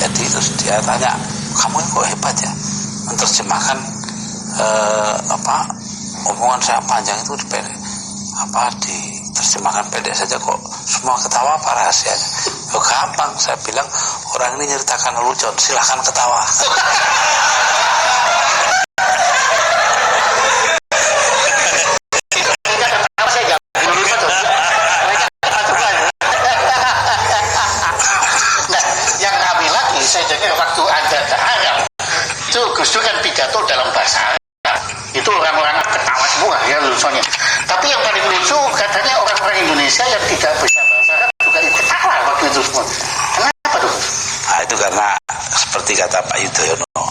Jadi terus dia tanya, kamu kok hebat ya menerjemahkan omongan saya panjang itu diterjemahkan pendek saja kok semua ketawa apa rahasianya? Oh, gampang, saya bilang orang ini nyeritakan lelucon, silahkan ketawa. Gus Dur kan pidato dalam bahasa Arab, itu orang-orang ketawa semua ya lucunya. Tapi yang paling lucu katanya orang-orang Indonesia yang tidak bisa bahasa Arab juga ikut ketawa waktu itu semua. Kenapa tuh? Nah, itu karena seperti kata Pak Yudhoyono,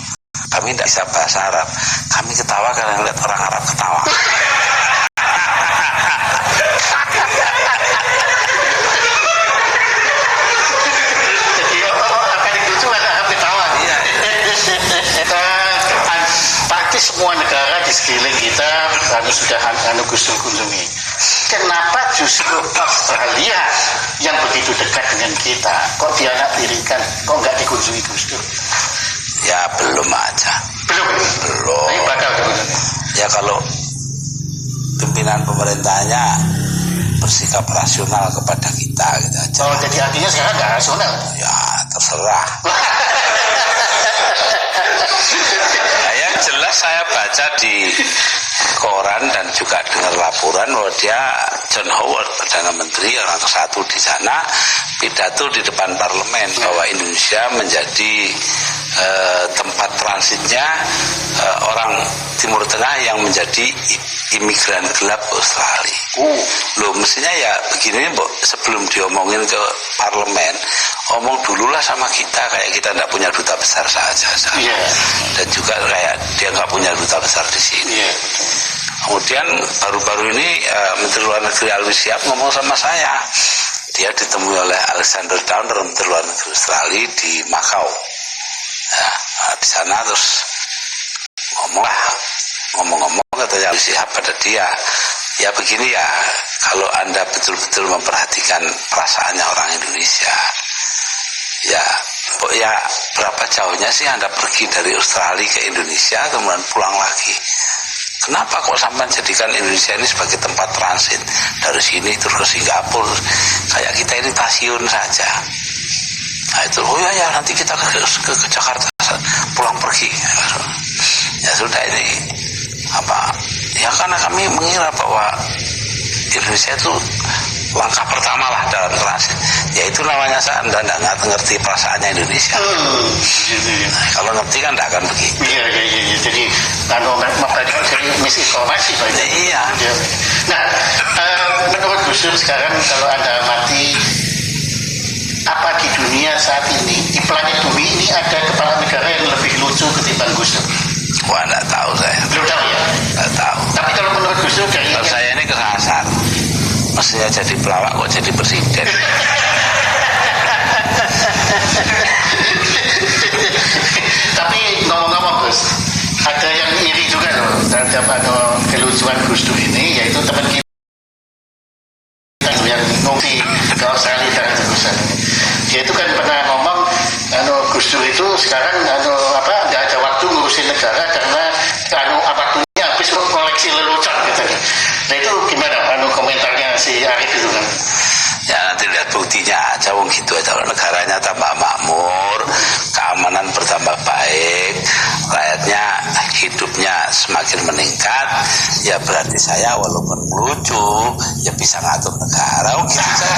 kami tidak bisa bahasa Arab, kami ketawa karena melihat orang Arab ketawa. Semua negara di sekeliling kita sudah Gus Dur kunjungi. Kenapa justru Australia yang begitu dekat dengan kita kok dianak-tirikan, kok nggak dikunjungi Gus Dur? Ya belum aja. Belum. Tapi bakal dikunjungi. Ya kalau pimpinan pemerintahnya bersikap rasional kepada kita gitu aja. Oh, jadi artinya sekarang nggak rasional? Ya terserah. Jelas saya baca di koran dan juga dengar laporan bahwa dia John Howard, Perdana Menteri orang tersatu di sana, pidato di depan parlemen bahwa Indonesia menjadi tempat transitnya orang Timur Tengah yang menjadi imigran gelap Australia. Loh mestinya ya begini Mbok, sebelum diomongin ke parlemen, omong dululah sama kita, kayak kita tidak punya duta besar saja. Dan juga kayak dia nggak punya duta besar di sini. Kemudian baru-baru ini Menteri Luar Negeri Alwi Siap ngomong sama saya, dia ditemui oleh Alexander Downer, Menteri Luar Negeri Australia di Macau. Ya, di sana terus ngomong-ngomong katanya Alwi Siap pada dia, ya begini ya, kalau Anda betul-betul memperhatikan perasaannya orang Indonesia, ya berapa jauhnya sih Anda pergi dari Australia ke Indonesia kemudian pulang lagi? Kenapa kok sampai jadikan Indonesia ini sebagai tempat transit dari sini terus ke Singapura, kayak kita ini stasiun saja? Nah itu, oh ya nanti kita ke Jakarta pulang pergi. Ya sudah, ini ya karena kami mengira bahwa Indonesia itu langkah pertama lah dalam transit, yaitu namanya Anda tidak ngerti perasaannya Indonesia. Nah, kalau ngerti kan tidak akan begitu. Iya. Jadi mempelajari misinformasi Pak. Iya. Nah, menurut Gus Dur sekarang kalau Anda amati apa di dunia saat ini, di planet bumi ini ada kepala negara yang lebih lucu ketimbang Gus Dur? Wah, tidak tahu saya. Belum tahu ya? Tidak tahu. Tapi kalau menurut Gus Dur kayaknya saya ini kesasar. Mestinya jadi pelawak kok jadi presiden. Tapi ngomong-ngomong Gus, ada yang iri juga loh terhadap kelucuan Gus Dur ini, yaitu teman kita yang ngopi ke Australia dan terusan. Dia itu kan pernah ngomong Gus Dur itu sekarang nggak ada waktu ngurusin negara karena waktunya habis koleksi lelucon gitu. Nah itu gimana komentarnya si Arif itu kan? Ya nanti lihat buktinya aja, wong gitu aja. Kalau negaranya tambah makmur, keamanan bertambah baik, rakyatnya hidupnya semakin meningkat, ya berarti saya walaupun lucu ya bisa ngatur negara. Oh gitu saja.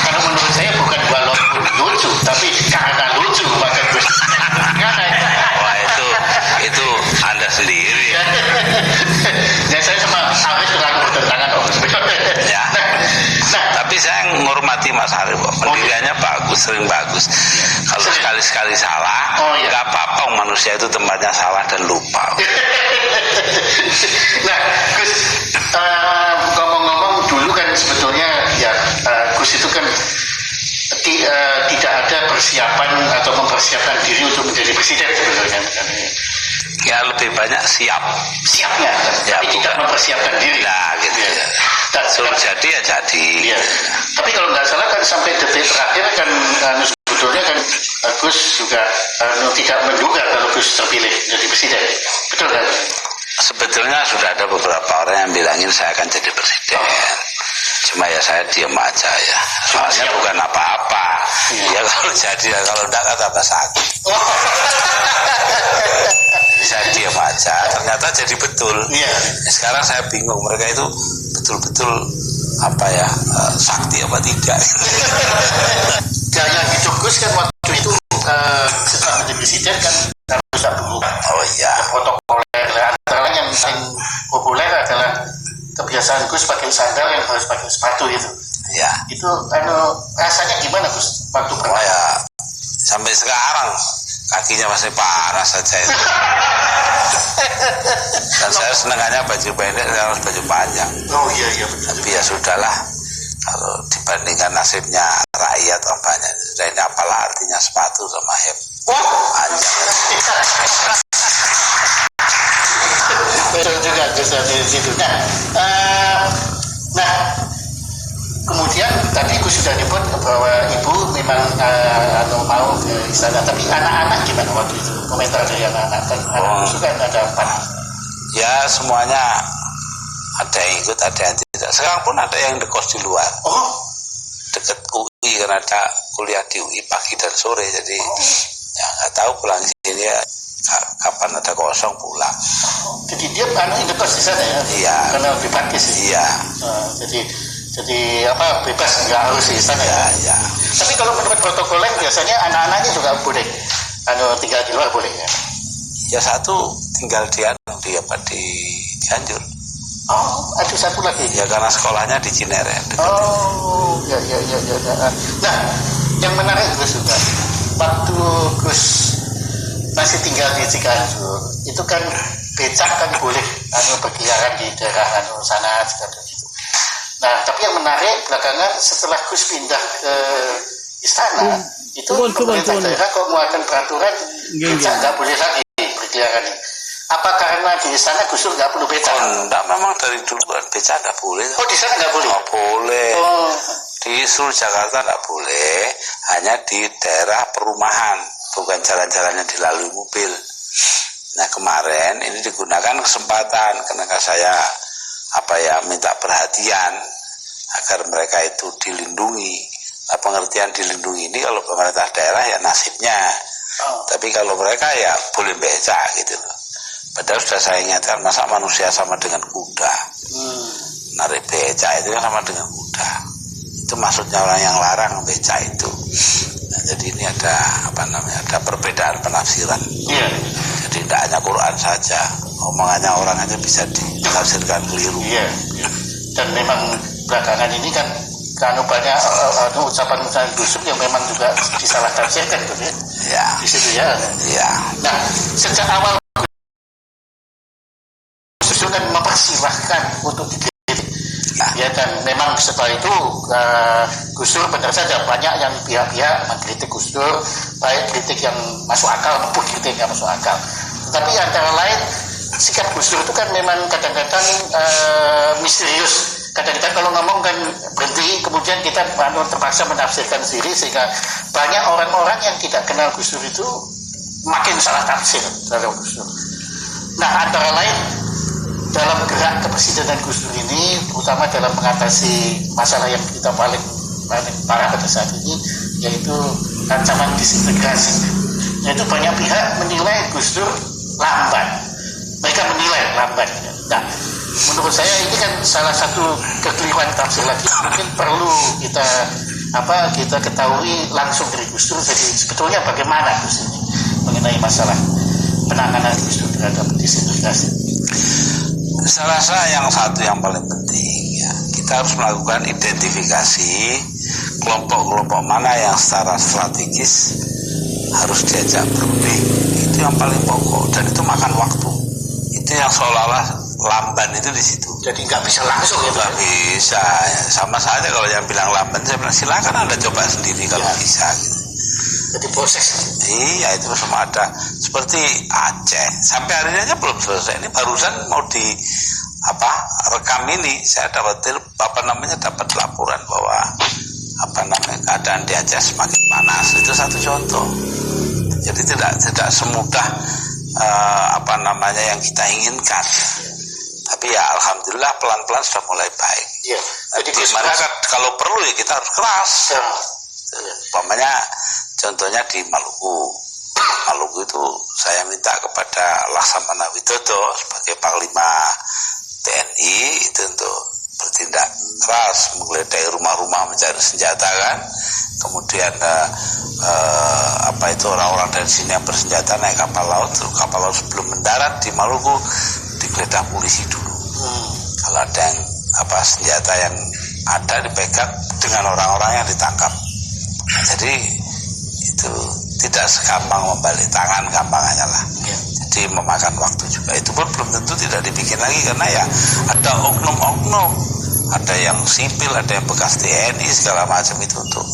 Kalau menurut saya bukan walaupun lucu, tapi karena lucu maka Gus. Wah itu Anda sendiri. Ya saya sama Arif terlalu bertentangan loh. Ya. Tapi saya menghormati Mas Arif kok. Pendiriannya bagus, sering bagus. Kalau sekali-sekali salah, nggak apa-apa. Manusia itu tempatnya salah dan lupa. Nah, Gus, ngomong-ngomong dulu kan sebetulnya ya Gus itu kan tidak ada persiapan atau mempersiapkan diri untuk menjadi presiden sebetulnya. Ya lebih banyak siapnya ya, tapi tidak mempersiapkan diri. Nah gitu ya. Suruh jadi ya jadi. Ya. Tapi kalau nggak salah kan sampai detik terakhir kan sebetulnya kan Gus juga tidak menduga kalau Gus terpilih jadi presiden, betul kan? Sebetulnya sudah ada beberapa orang yang bilangin saya akan jadi presiden. Cuma ya saya diam aja ya. Soalnya bukan apa-apa. Ya kalau jadi, kalau enggak kan tambah sakit. Saya diam aja. Ternyata jadi betul. Sekarang saya bingung, mereka itu betul-betul apa ya, sakti apa tidak. Gaya hidup Gus kan waktu itu setelah menjadi presiden kan harus berubah. Oh iya. Protokoler antara yang paling populer adalah kebiasaan Gus pakai sandal yang harus pakai sepatu gitu. Ya. Itu rasanya gimana Gus waktu pertama? Ya sampai sekarang kakinya masih panas saja itu. Dan saya senangannya baju pendek, saya harus baju panjang. Oh iya benar. Tapi ya sudahlah, kalau dibandingkan nasibnya rakyat banyak. Sudah ini apalah artinya sepatu sama hem panjang. Betul juga Gus di situ. Nah, kemudian tadi Gus sudah nyebut bahwa ibu memang mau ke istana, tapi anak-anak gimana waktu itu? Komentar dari anak-anak kan anak Gus kan ada 4. Ya semuanya ada yang ikut, ada yang tidak. Sekarang pun ada yang ngekos di luar. Dekat UI karena ada kuliah di UI pagi dan sore, jadi ya nggak tahu pulang sini ya kapan ada kosong pulang. Jadi dia ngekos di sana ya? Iya. Karena lebih praktis. Iya. Jadi apa, bebas, nggak harus di sana ya? Tapi kalau menurut protokolnya biasanya anak-anaknya juga boleh tinggal di luar, boleh ya? Ya satu tinggal di Cianjur. Ada satu lagi? Ya karena sekolahnya di Cinere. Ya. Nah, yang menarik Gus juga, waktu Gus masih tinggal di Cianjur, itu kan becak kan boleh berkeliaran di daerah sana gitu. Nah, tapi yang menarik belakangan setelah Gus pindah ke istana, itu pemerintah daerah kok mengeluarkan peraturan becak nggak boleh lagi berkeliaran. Apa karena di sana Gus Dur nggak perlu becak? Enggak, memang dari dulu kan becak nggak boleh. Di sana nggak boleh? Nggak boleh. Di seluruh Jakarta nggak boleh, hanya di daerah perumahan, bukan jalan-jalan yang dilalui mobil. Nah kemarin ini digunakan kesempatan karena saya minta perhatian agar mereka itu dilindungi. Nah, pengertian dilindungi ini kalau pemerintah daerah ya nasibnya, tapi kalau mereka ya boleh becak gitu loh. Padahal sudah saya ingatkan, masa manusia sama dengan kuda. Narik becak itu sama dengan kuda. Itu maksudnya orang yang larang becak itu. Nah, jadi ini ada ada perbedaan penafsiran. Jadi tidak hanya Quran saja, omongannya orang aja bisa ditafsirkan keliru. Dan memang belakangan ini kan banyak ucapan-ucapan Gus Dur yang memang juga disalah tafsirkan gitu ya. Di situ ya. Nah, sejak awal Gus Dur kan mempersilahkan untuk dikritik. Ya, dan memang setelah itu Gus Dur benar saja banyak yang pihak-pihak mengkritik Gus Dur, baik kritik yang masuk akal maupun kritik yang masuk akal. Tetapi antara lain sikap Gus Dur itu kan memang kadang-kadang misterius. Kadang-kadang kalau ngomong kan berhenti, kemudian kita terpaksa menafsirkan sendiri, sehingga banyak orang-orang yang tidak kenal Gus Dur itu makin salah tafsir terhadap Gus Dur. Nah, antara lain dalam gerak kepresidenan Gus Dur ini, terutama dalam mengatasi masalah yang kita paling parah pada saat ini, yaitu ancaman disintegrasi. Yaitu banyak pihak menilai Gus Dur lamban. Mereka menilai lamban. Nah, menurut saya ini kan salah satu kekeliruan tafsir lagi. Mungkin perlu kita ketahui langsung dari Gus Dur. Jadi sebetulnya bagaimana Gus ini mengenai masalah penanganan Gus Dur terhadap disintegrasi? Saya rasa yang paling penting ya, kita harus melakukan identifikasi kelompok-kelompok mana yang secara strategis harus diajak berunding. Itu yang paling pokok dan itu makan waktu. Itu yang seolah-olah lamban itu di situ. Jadi nggak bisa langsung ya? Nggak bisa. Ya. Sama saja kalau yang bilang lamban, saya bilang silakan Anda coba sendiri kalau bisa. Gitu. Jadi proses. Iya, itu semua ada. Seperti Aceh, sampai hari ini aja belum selesai. Ini barusan mau rekam ini, saya dapat dapat laporan bahwa keadaan di Aceh semakin panas. Itu satu contoh. Jadi tidak semudah yang kita inginkan. Tapi ya alhamdulillah pelan-pelan sudah mulai baik. Iya. Jadi dimana kalau perlu ya kita harus keras. Ya. Umpamanya contohnya di Maluku. Maluku itu saya minta kepada Laksamana Widodo sebagai Panglima TNI itu untuk bertindak keras, menggeledah rumah-rumah mencari senjata kan. Kemudian orang-orang dari sini yang bersenjata naik kapal laut sebelum mendarat di Maluku digeledah polisi dulu. Kalau ada yang senjata yang ada dipegang dengan orang-orang yang ditangkap. Jadi itu tidak segampang membalik tangan, gampang aja lah. Jadi memakan waktu juga. Itu pun belum tentu tidak dibikin lagi karena ya ada oknum-oknum, ada yang sipil, ada yang bekas TNI segala macam itu untuk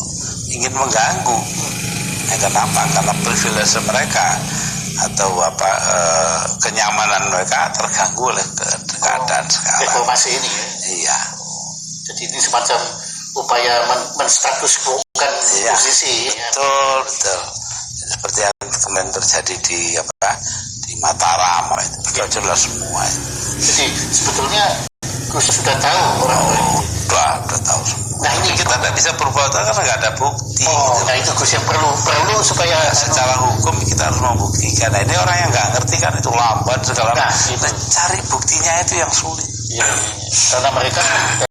ingin mengganggu. Kenapa? Karena privilege mereka atau kenyamanan mereka terganggu oleh keadaan sekarang. Reformasi ini ya. Iya. Jadi ini semacam upaya menstatus quo-kan posisi. Betul. Seperti yang kemarin terjadi di Mataram itu sudah jelas semua. Jadi sebetulnya Gus sudah tahu orang-orang itu. Udah tahu semua. Nah ini kita tidak bisa berbuat karena nggak ada bukti. Nah itu Gus yang perlu supaya secara hukum kita harus membuktikan. Nah ini orang yang nggak ngerti kan itu lambat segala macam. Nah, cari buktinya itu yang sulit. Ya, karena mereka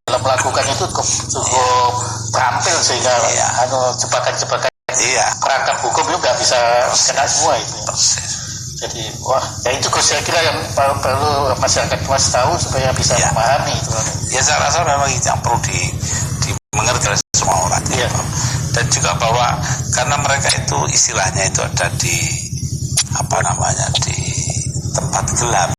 dalam melakukan itu cukup terampil sehingga jebakan-jebakan perangkap hukum itu nggak bisa kena semua itu. Jadi itu saya kira yang perlu masyarakat luas tahu supaya bisa memahami itu. Ya saya rasa memang itu yang perlu dimengerti oleh semua orang. Dan juga bahwa karena mereka itu istilahnya itu ada di di tempat gelap.